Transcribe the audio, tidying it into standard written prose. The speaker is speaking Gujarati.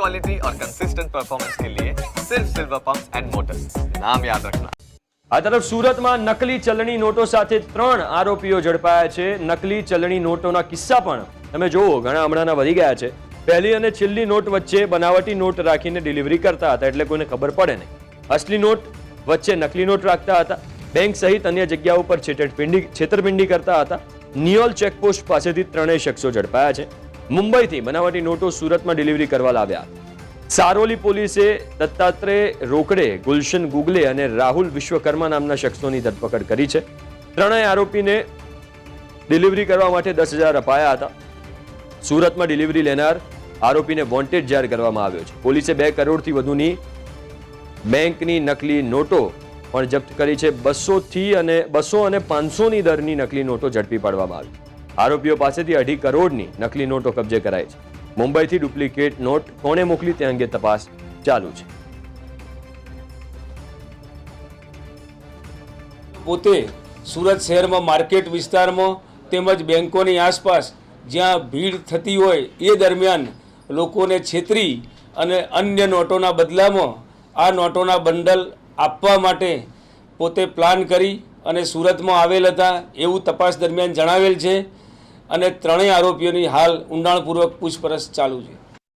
क्वालिटी और कंसिस्टेंट परफॉर्मेंस के लिए सिर्फ सिल्वर पंप्स एंड मोटर्स, नाम याद रखना। આ તરફ સુરતમાં નકલી ચલણી નોટો સાથે 3 આરોપીઓ ઝડપાયા છે। નકલી ચલણી નોટોના કિસ્સા પણ તમે જુઓ ઘણા હમણાંના વધી ગયા છે। પહેલી અને છેલ્લી નોટ વચ્ચે બનાવટી નોટ રાખીને ડિલિવરી કરતા હતા, એટલે કોઈને ખબર પડે નહીં। અસલી નોટ વચ્ચે નકલી નોટ રાખતા હતા। બેંક સહિત અન્ય જગ્યાઓ પર છેતરપિંડી કરતા હતા। નિયોલ ચેકપોસ્ટ પાસેથી 3 શખ્સો ઝડપાયા છે। મુંબઈથી બનાવટી નોટો સુરતમાં ડિલિવરી કરવા લાવ્યા। સારોલી પોલીસે દત્તાત્રેય રોકડે, ગુલશન ગુગલે અને રાહુલ વિશ્વકર્મા નામના શખ્સોની ધરપકડ કરી છે। ત્રણેય આરોપીને ડિલિવરી કરવા માટે 10,000 અપાયા હતા। સુરતમાં ડિલિવરી લેનાર આરોપીને વોન્ટેડ જાહેર કરવામાં આવ્યો છે। પોલીસે 2 કરોડથી વધુની બેંકની નકલી નોટો પણ જપ્ત કરી છે। 200 અને 500ની દરની નકલી નોટો ઝડપી પાડવામાં આવી। આરોપીઓ પાસેથી 2.5 કરોડની નકલી નોટો કબજે કરાઈ છે। મુંબઈથી ડુપ્લિકેટ નોટ કોણે મોકલી તે અંગે તપાસ ચાલુ છે। પોતે સુરત શહેરમાં માર્કેટ વિસ્તારમાં તેમજ બેંકોની આસપાસ જ્યાં ભીડ થતી હોય એ દરમિયાન લોકોને છેતરી અને અન્ય નોટોના બદલામાં આ નોટોના બંડલ આપવા માટે પોતે પ્લાન કરી અને સુરતમાં આવેલ હતા એવું તપાસ દરમિયાન જણાવેલ છે અને ત્રણેય આરોપીઓની હાલ ઊંડાણપૂર્વક પૂછપરછ ચાલુ છે।